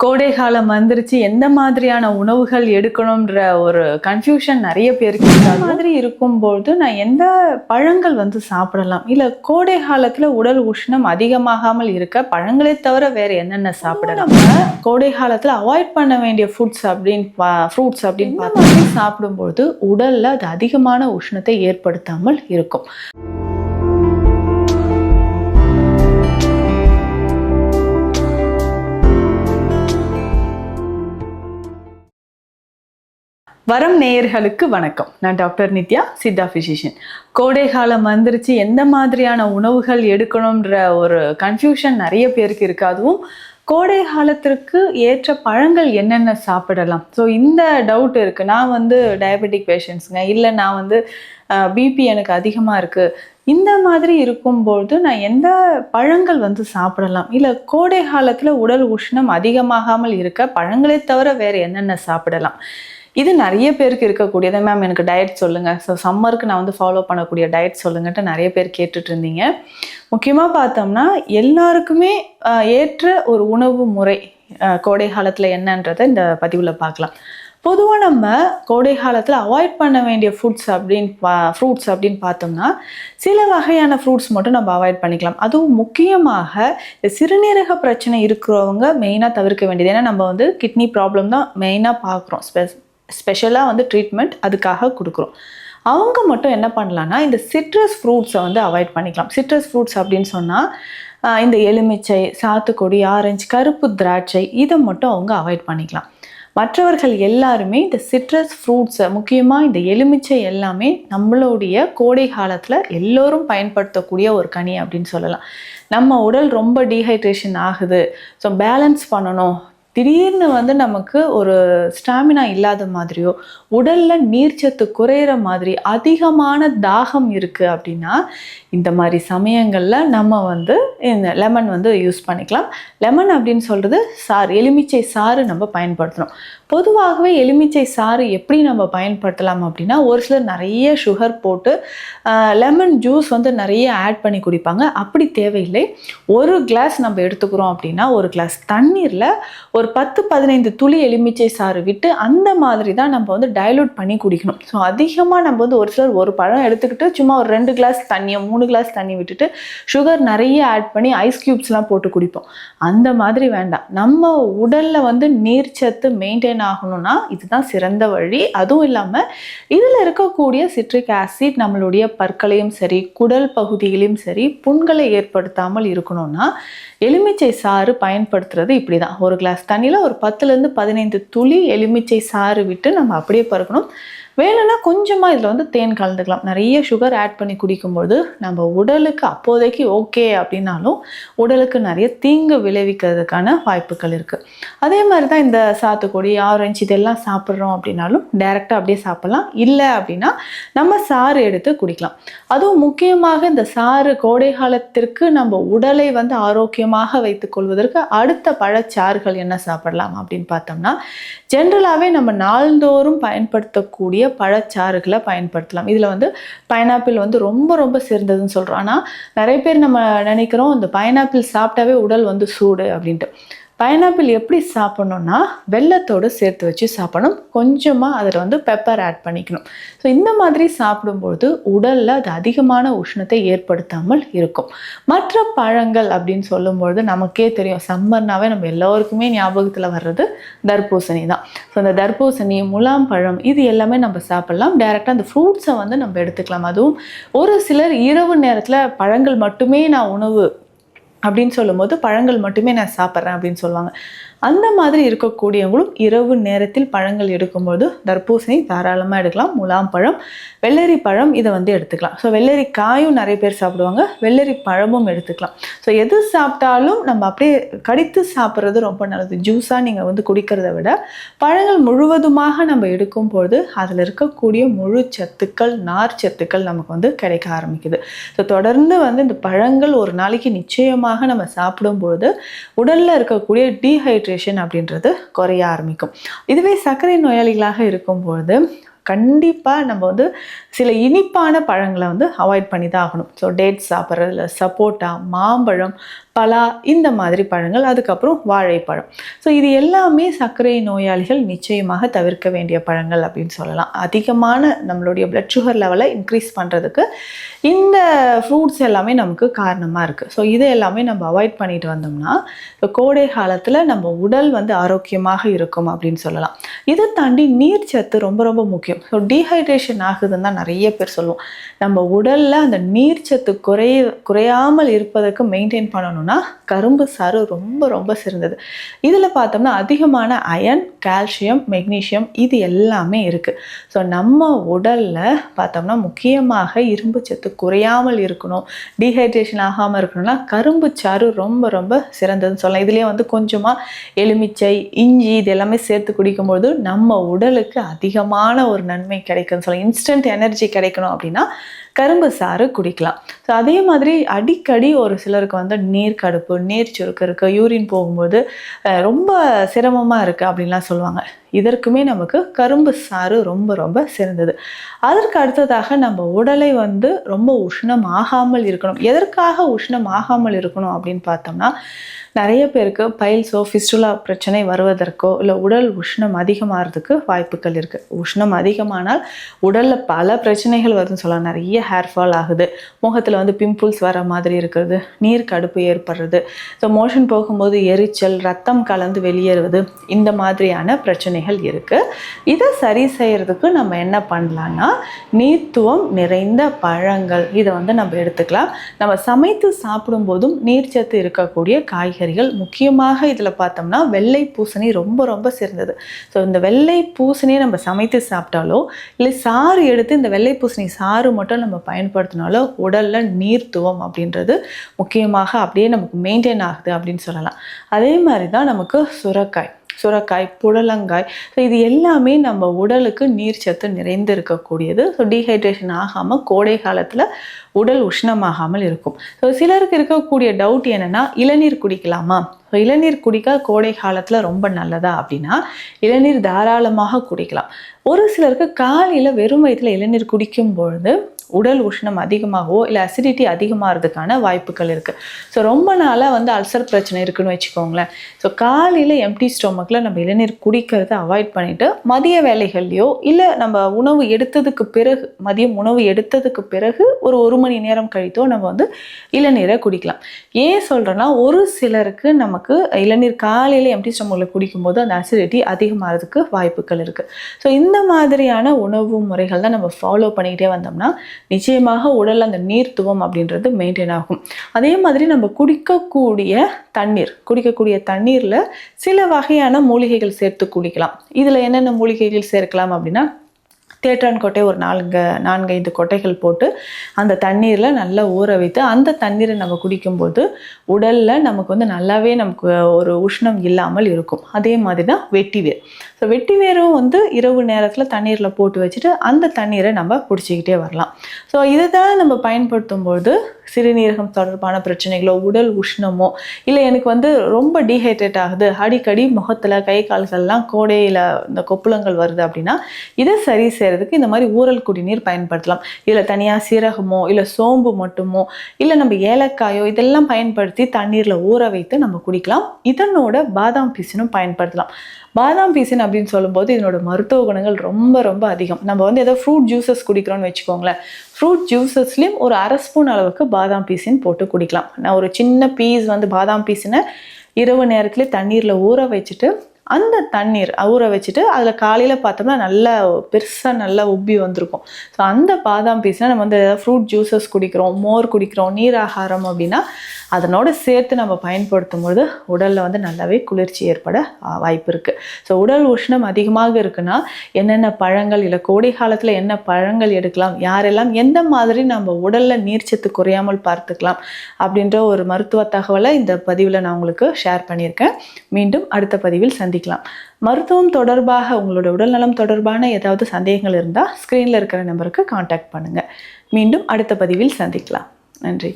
கோடை காலம் வந்துருச்சு, எந்த மாதிரியான உணவுகள் எடுக்கணும்ன்ற ஒரு கன்ஃபியூஷன் நிறைய பேருக்கு இந்த மாதிரி இருக்கும்போது நான் எந்த பழங்கள் சாப்பிடலாம், இல்லை கோடை காலத்தில் உடல் உஷ்ணம் அதிகமாகாமல் இருக்க பழங்களை தவிர வேறு என்னென்ன சாப்பிடலாம், நம்ம கோடை காலத்தில் அவாய்ட் பண்ண வேண்டிய ஃப்ரூட்ஸ் அப்படின்னு பார்த்து சாப்பிடும்போது உடலில் அது அதிகமான உஷ்ணத்தை ஏற்படுத்தாமல் இருக்கும். வரம் நேயர்களுக்கு வணக்கம். நான் டாக்டர் நித்யா, சித்தா ஃபிசிஷியன். கோடை காலம் வந்துருச்சு, எந்த மாதிரியான உணவுகள் எடுக்கணும்ன்ற ஒரு கன்ஃபியூஷன் நிறைய பேருக்கு இருக்குது. அதுவும் கோடை காலத்திற்கு ஏற்ற பழங்கள் என்னென்ன சாப்பிடலாம், ஸோ இந்த டவுட் இருக்குது. நான் டயபெட்டிக் பேஷண்ட்ஸுங்க, இல்லை நான் பிபி எனக்கு அதிகமாக இருக்குது, இந்த மாதிரி இருக்கும்போது நான் எந்த பழங்கள் சாப்பிடலாம், இல்லை கோடை காலத்தில் உடல் உஷ்ணம் அதிகமாகாமல் இருக்க பழங்களை தவிர வேறு என்னென்ன சாப்பிடலாம், இது நிறைய பேருக்கு இருக்கக்கூடியது. மேம் எனக்கு டயட் சொல்லுங்கள், ஸோ சம்மருக்கு நான் ஃபாலோ பண்ணக்கூடிய டயட் சொல்லுங்கன்ட்டு நிறைய பேர் கேட்டுட்டு இருந்தீங்க. முக்கியமாக பார்த்தோம்னா எல்லாருக்குமே ஏற்ற ஒரு உணவு முறை கோடை காலத்தில் என்னன்றதை இந்த பதிவில் பார்க்கலாம். பொதுவாக நம்ம கோடை காலத்தில் அவாய்ட் பண்ண வேண்டிய ஃப்ரூட்ஸ் அப்படின்னு பார்த்தோம்னா சில வகையான ஃப்ரூட்ஸ் மட்டும் நம்ம அவாய்ட் பண்ணிக்கலாம். அதுவும் முக்கியமாக இந்த சிறுநீரக பிரச்சனை இருக்கிறவங்க மெயினாக தவிர்க்க வேண்டியது. ஏன்னா நம்ம கிட்னி ப்ராப்ளம் தான் மெயினாக பார்க்குறோம், ஸ்பெஷலாக ட்ரீட்மெண்ட் அதுக்காக கொடுக்குறோம். அவங்க மட்டும் என்ன பண்ணலான்னா இந்த சிட்ரஸ் ஃப்ரூட்ஸை அவாய்ட் பண்ணிக்கலாம். சிட்ரஸ் ஃப்ரூட்ஸ் அப்படின்னு சொன்னால் இந்த எலுமிச்சை, சாத்துக்குடி, ஆரஞ்சு, கருப்பு திராட்சை, இதை மட்டும் அவங்க அவாய்ட் பண்ணிக்கலாம். மற்றவர்கள் எல்லாருமே இந்த சிட்ரஸ் ஃப்ரூட்ஸை, முக்கியமாக இந்த எலுமிச்சை எல்லாமே நம்மளுடைய கோடை காலத்தில் எல்லோரும் பயன்படுத்தக்கூடிய ஒரு கனி அப்படின்னு சொல்லலாம். நம்ம உடல் ரொம்ப டீஹைட்ரேஷன் ஆகுது, ஸோ பேலன்ஸ் பண்ணணும், திடீர்னு நமக்கு ஒரு ஸ்டாமினா இல்லாத மாதிரியோ உடலில் நீர்ச்சத்து குறையிற மாதிரி அதிகமான தாகம் இருக்குது அப்படின்னா இந்த மாதிரி சமயங்களில் நம்ம இந்த லெமன் யூஸ் பண்ணிக்கலாம். லெமன் அப்படின்னு சொல்கிறது சாறு, எலுமிச்சை சாறு நம்ம பயன்படுத்தணும். பொதுவாகவே எலுமிச்சை சாறு எப்படி நம்ம பயன்படுத்தலாம் அப்படின்னா, ஒரு சிலர் நிறைய சுகர் போட்டு லெமன் ஜூஸ் நிறைய ஆட் பண்ணி குடிப்பாங்க. அப்படி தேவையில்லை. ஒரு கிளாஸ் நம்ம எடுத்துக்கிறோம் அப்படின்னா ஒரு கிளாஸ் தண்ணீரில் ஒரு 10-15 துளி எலுமிச்சை சாறு விட்டு அந்த மாதிரி தான் நம்ம டைலூட் பண்ணி குடிக்கணும். ஸோ அதிகமாக நம்ம ஒரு சிலர் ஒரு பழம் எடுத்துக்கிட்டு சும்மா ஒரு 2 கிளாஸ் தண்ணியோ 3 கிளாஸ் தண்ணி விட்டுட்டு சுகர் நிறைய ஆட் பண்ணி ஐஸ் க்யூப்ஸ்லாம் போட்டு குடிப்போம். அந்த மாதிரி வேண்டாம். நம்ம உடலில் நீர்ச்சத்து மெயின்டைன் ஆகணும்னா இதுதான் சிறந்த வழி. அதுவும் இல்லாமல் இதில் இருக்கக்கூடிய சிட்ரிக் ஆசிட் நம்மளுடைய பற்களையும் சரி குடல் பகுதிகளையும் சரி புண்களை ஏற்படுத்தாமல் இருக்கணும்னா எலுமிச்சை சாறு பயன்படுத்துறது இப்படி தான். ஒரு கிளாஸ் தண்ணியில் ஒரு 10-15 துளி எலுமிச்சை சாறு விட்டு நம்ம அப்படியே பருக்கணும். வேணும்னா கொஞ்சமாக இதில் தேன் கலந்துக்கலாம். நிறைய சுகர் ஆட் பண்ணி குடிக்கும்போது நம்ம உடலுக்கு அப்போதைக்கு ஓகே அப்படின்னாலும் உடலுக்கு நிறைய தீங்கு விளைவிக்கிறதுக்கான வாய்ப்புகள் இருக்குது. அதே மாதிரி தான் இந்த சாத்துக்குடி, ஆரஞ்சு இதெல்லாம் சாப்பிட்றோம் அப்படின்னாலும் டைரெக்டாக அப்படியே சாப்பிட்லாம். இல்லை அப்படின்னா நம்ம சாறு எடுத்து குடிக்கலாம். அதுவும் முக்கியமாக இந்த சாறு கோடை காலத்திற்கு நம்ம உடலை ஆரோக்கியமாக வைத்துக் கொள்வதற்கு அடுத்த பழச்சாறுகள் என்ன சாப்பிடலாம் அப்படின்னு பார்த்தோம்னா, ஜென்ரலாகவே நம்ம நாள்தோறும் பயன்படுத்தக்கூடிய பழச்சாறுகளை பயன்படுத்தலாம். இதில் பைனாப்பிள் ரொம்ப ரொம்ப சிறந்ததுன்னு சொல்கிறோம். ஆனால் நிறைய பேர் நம்ம நினைக்கிறோம் இந்த பைனாப்பிள் சாப்பிட்டாவே உடல் சூடு அப்படின்ட்டு. பைனாப்பிள் எப்படி சாப்பிட்ணுன்னா வெல்லத்தோடு சேர்த்து வச்சு சாப்பிடணும். கொஞ்சமாக அதில் பெப்பர் ஆட் பண்ணிக்கணும். ஸோ இந்த மாதிரி சாப்பிடும்போது உடலில் அது அதிகமான உஷ்ணத்தை ஏற்படுத்தாமல் இருக்கும். மற்ற பழங்கள் அப்படின்னு சொல்லும்பொழுது நமக்கே தெரியும், சம்மர்னாவே நம்ம எல்லோருக்குமே ஞாபகத்தில் வர்றது தர்பூசணி தான். ஸோ அந்த தர்பூசணி, முலாம் பழம் இது எல்லாமே நம்ம சாப்பிட்லாம். டைரெக்டாக அந்த ஃப்ரூட்ஸை நம்ம எடுத்துக்கலாம். அதுவும் ஒரு சிலர் இரவு நேரத்தில் பழங்கள் மட்டுமே நான் உணவு அப்படின்னு சொல்லும்போது பழங்கள் மட்டுமே நான் சாப்பிட்றேன் அப்படின்னு சொல்லுவாங்க. அந்த மாதிரி இருக்கக்கூடியவங்களும் இரவு நேரத்தில் பழங்கள் எடுக்கும்போது தர்பூசணி தாராளமாக எடுக்கலாம். முலாம் பழம், வெள்ளரி பழம் இதை எடுத்துக்கலாம். ஸோ வெள்ளரி காயும் நிறைய பேர் சாப்பிடுவாங்க, வெள்ளரி பழமும் எடுத்துக்கலாம். ஸோ எது சாப்பிட்டாலும் நம்ம அப்படியே கடித்து சாப்பிட்றது ரொம்ப நல்லது. ஜூஸாக நீங்கள் குடிக்கிறத விட பழங்கள் முழுவதுமாக நம்ம எடுக்கும்போது அதில் இருக்கக்கூடிய முழு சத்துக்கள், நார் சத்துக்கள் நமக்கு கிடைக்க ஆரம்பிக்குது. ஸோ தொடர்ந்து இந்த பழங்கள் ஒரு நாளைக்கு நிச்சயமாக நம்ம சாப்பிடும்போது உடலில் இருக்கக்கூடிய டீஹைட்ரேஷன் அப்படின்றது குறைய ஆரம்பிக்கும். இதுவே சர்க்கரை நோயாளிகளாக இருக்கும்போது கண்டிப்பாக நம்ம வந்து சில இனிப்பான பழங்களை வந்து அவாய்ட் பண்ணி தான் ஆகணும். ஸோ டேட்ஸ் சாப்பிட்றதுல சப்போட்டா, மாம்பழம், பலா இந்த மாதிரி பழங்கள், அதுக்கப்புறம் வாழைப்பழம். ஸோ இது எல்லாமே சர்க்கரை நோயாளிகள் நிச்சயமாக தவிர்க்க வேண்டிய பழங்கள் அப்படின்னு சொல்லலாம். அதிகமான நம்மளுடைய பிளட் சுகர் லெவலை இன்க்ரீஸ் பண்ணுறதுக்கு இந்த ஃப்ரூட்ஸ் எல்லாமே நமக்கு காரணமாக இருக்குது. ஸோ இதை எல்லாமே நம்ம அவாய்ட் பண்ணிட்டு வந்தோம்னா இப்போ கோடை காலத்தில் நம்ம உடல் வந்து ஆரோக்கியமாக இருக்கும் அப்படின்னு சொல்லலாம். இதை தாண்டி நீர் சத்து ரொம்ப ரொம்ப முக்கியம். ஸோ டீஹைட்ரேஷன் ஆகுதுன்னு தான் நிறைய பேர் சொல்லுவோம். நம்ம உடலில் அந்த நீர் சத்து குறையாமல் இருப்பதற்கு மெயின்டைன் பண்ணணும்னா கரும்பு சாறு ரொம்ப ரொம்ப சிறந்தது. இதில் பார்த்தோம்னா அதிகமான அயன், கால்சியம், மெக்னீஷியம் இது எல்லாமே இருக்குது. ஸோ நம்ம உடலில் பார்த்தோம்னா முக்கியமாக இரும்பு சத்து குறையாமல் இருக்கணும், டீஹைட்ரேஷன் ஆகாமல் இருக்கணும்னா கரும்பு சாறு ரொம்ப ரொம்ப சிறந்ததுன்னு சொல்லலாம். இதுலேயே வந்து கொஞ்சமாக எலுமிச்சை, இஞ்சி இது எல்லாமே சேர்த்து குடிக்கும்போது நம்ம உடலுக்கு அதிகமான ஒரு நன்மை கிடைக்குன்னு சொல்லலாம். இன்ஸ்டன்ட் எனர்ஜி கிடைக்கணும் அப்படின்னா கரும்பு சாறு குடிக்கலாம். ஸோ அதே மாதிரி அடிக்கடி ஒரு சிலருக்கு வந்து நீர் கடுப்பு, நீர் சுருக்கு இருக்குது, யூரின் போகும்போது ரொம்ப சிரமமாக இருக்குது அப்படின்லாம் சொல்லுவாங்க. இதற்குமே நமக்கு கரும்பு சாறு ரொம்ப ரொம்ப சிறந்தது. அதற்கு அடுத்ததாக நம்ம உடலை வந்து ரொம்ப உஷ்ணம் ஆகாமல் இருக்கணும். எதற்காக உஷ்ணம் ஆகாமல் இருக்கணும் அப்படின்னு பார்த்தோம்னா நிறைய பேருக்கு பைல்ஸோ ஃபிஸ்டுலா பிரச்சனை வருவதற்கோ இல்லை உடல் உஷ்ணம் அதிகமாகிறதுக்கு வாய்ப்புகள் இருக்குது. உஷ்ணம் அதிகமானால் உடலில் பல பிரச்சனைகள் வருதுன்னு சொல்லலாம். நிறைய ஹேர் ஃபால் ஆகுது, முகத்தில் வந்து பிம்பிள்ஸ் வர மாதிரி இருக்கிறது, நீர் கடுப்பு ஏற்படுறது, ஸோ மோஷன் போகும்போது எரிச்சல், ரத்தம் கலந்து வெளியேறுவது, இந்த மாதிரியான பிரச்சனைகள் இருக்குது. இதை சரி செய்கிறதுக்கு நம்ம என்ன பண்ணலான்னா நீர்த்துவம் நிறைந்த பழங்கள் இதை வந்து நம்ம எடுத்துக்கலாம். நம்ம சமைத்து சாப்பிடும்போதும் நீர்ச்சத்து இருக்கக்கூடிய காய்கறிகள், முக்கியமாக இதில் பார்த்தோம்னா வெள்ளை பூசணி ரொம்ப ரொம்ப சிறந்தது. ஸோ இந்த வெள்ளை பூசணியை நம்ம சமைத்து சாப்பிட்டாலோ இல்லை சாறு எடுத்து இந்த வெள்ளை பூசணி சாறு மட்டும் நம்ம பயன்படுத்தினாலோ உடலில் நீர்த்துவம் அப்படின்றது முக்கியமாக அப்படியே நமக்கு மெயின்டைன் ஆகுது அப்படின்னு சொல்லலாம். அதே மாதிரி தான் நமக்கு சுரக்காய், புடலங்காய், ஸோ இது எல்லாமே நம்ம உடலுக்கு நீர் சத்து நிறைந்து இருக்கக்கூடியது. ஸோ டீஹைட்ரேஷன் ஆகாமல் கோடை காலத்தில் உடல் உஷ்ணமாகாமல் இருக்கும். ஸோ சிலருக்கு இருக்கக்கூடிய டவுட் என்னென்னா இளநீர் குடிக்கலாமா? ஸோ இளநீர் குடிக்க கோடை காலத்தில் ரொம்ப நல்லதா அப்படின்னா இளநீர் தாராளமாக குடிக்கலாம். ஒரு சிலருக்கு காலையில் வெறும் வயிற்றில் இளநீர் குடிக்கும் பொழுது உடல் உஷ்ணம் அதிகமாகவோ இல்லை அசிடிட்டி அதிகமாகிறதுக்கான வாய்ப்புகள் இருக்குது. ஸோ ரொம்ப நாளாக வந்து அல்சர் பிரச்சனை இருக்குன்னு வச்சுக்கோங்களேன். ஸோ காலையில் எம்டி ஸ்டொமக்கில் நம்ம இளநீர் குடிக்கிறத அவாய்ட் பண்ணிவிட்டு மதிய வேலைகள்லையோ இல்லை நம்ம உணவு எடுத்ததுக்கு பிறகு, மதியம் உணவு எடுத்ததுக்கு பிறகு ஒரு மணி நேரம் கழித்தோ நம்ம வந்து இளநீரை குடிக்கலாம். ஏன் சொல்கிறேன்னா ஒரு சிலருக்கு நமக்கு இளநீர் காலையில் எம்டி ஸ்டொமக்கில் குடிக்கும்போது அந்த அசிடிட்டி அதிகமாகிறதுக்கு வாய்ப்புகள் இருக்குது. ஸோ இந்த மாதிரியான உணவு முறைகள் தான் நம்ம ஃபாலோ பண்ணிக்கிட்டே வந்தோம்னா நிச்சயமாக உடல் அந்த நீர்த்துவம் அப்படின்றது மெயின்டைன் ஆகும். அதே மாதிரி நம்ம குடிக்கக்கூடிய தண்ணீரில் சில வகையான மூலிகைகள் சேர்த்து குடிக்கலாம். இதில் என்னென்ன மூலிகைகள் சேர்க்கலாம் அப்படின்னா தேற்றான் கொட்டை ஒரு 4-5 கொட்டைகள் போட்டு அந்த தண்ணீரில் நல்லா ஊற வைத்து அந்த தண்ணீரை நம்ம குடிக்கும்போது உடலில் நமக்கு வந்து நல்லாவே நமக்கு ஒரு உஷ்ணம் இல்லாமல் இருக்கும். அதே மாதிரி தான் வெட்டிவேர். ஸோ வெட்டிவேரும் வந்து இரவு நேரத்தில் தண்ணீரில் போட்டு வச்சுட்டு அந்த தண்ணீரை நம்ம குடிச்சிக்கிட்டே வரலாம். ஸோ இதை தான் நம்ம பயன்படுத்தும்போது சிறுநீரகம் தொடர்பான பிரச்சனைகளோ உடல் உஷ்ணமோ இல்லை எனக்கு வந்து ரொம்ப டீஹைட்ரேட் ஆகுது, அடிக்கடி முகத்தில் கை கால்கள்லாம் கோடையில் இந்த கொப்புளங்கள் வருது அப்படின்னா இதை சரி செய்கிறதுக்கு இந்த மாதிரி ஊறல் குடிநீர் பயன்படுத்தலாம். இதில் தனியாக சீரகமோ இல்லை சோம்பு மட்டுமோ இல்லை நம்ம ஏலக்காயோ இதெல்லாம் பயன்படுத்தி தண்ணீரில் ஊற வைத்து நம்ம குடிக்கலாம். இதனோட பாதாம் பீசனும் பயன்படுத்தலாம். பாதாம் பீசன் அப்படின்னு சொல்லும்போது இதனோட மருத்துவ குணங்கள் ரொம்ப ரொம்ப அதிகம். நம்ம வந்து ஏதோ ஃப்ரூட் ஜூஸஸ் குடிக்கிறோன்னு வச்சுக்கோங்களேன், ஃப்ரூட் ஜூஸஸ்லேயும் ஒரு 1/2 ஸ்பூன் அளவுக்கு பாதாம் பீசன் போட்டு குடிக்கலாம். நான் ஒரு சின்ன பீஸ் வந்து பாதாம் பீசனை இரவு நேரத்துலேயே தண்ணீரில் ஊற வச்சுட்டு அந்த தண்ணீர் ஊற வச்சுட்டு அதில் காலையில் பார்த்தோம்னா நல்லா பெருசாக நல்லா உப்பி வந்திருக்கும். ஸோ அந்த பாதாம் பீஸ்னால் நம்ம வந்து ஏதாவது ஃப்ரூட் ஜூஸஸ் குடிக்கிறோம், மோர் குடிக்கிறோம், நீர் ஆகாரம் அப்படின்னா அதனோடு சேர்த்து நம்ம பயன்படுத்தும் போது உடலில் வந்து நல்லாவே குளிர்ச்சி ஏற்பட வாய்ப்பு இருக்குது. ஸோ உடல் உஷ்ணம் அதிகமாக இருக்குன்னா என்னென்ன பழங்கள் இல்லை கோடை காலத்தில் என்ன பழங்கள் எடுக்கலாம், யாரெல்லாம் எந்த மாதிரி நம்ம உடலில் நீர்ச்சத்து குறையாமல் பார்த்துக்கலாம் அப்படின்ற ஒரு மருத்துவ தகவலை இந்த பதிவில் நான் உங்களுக்கு ஷேர் பண்ணியிருக்கேன். மீண்டும் அடுத்த பதிவில் சந்திக்கலாம். மருத்துவம் தொடர்பாக உங்களோட உடல்நலம் தொடர்பான ஏதாவது சந்தேகங்கள் இருந்தால் ஸ்க்ரீனில் இருக்கிற நம்பருக்கு காண்டாக்ட் பண்ணுங்கள். மீண்டும் அடுத்த பதிவில் சந்திக்கலாம். நன்றி.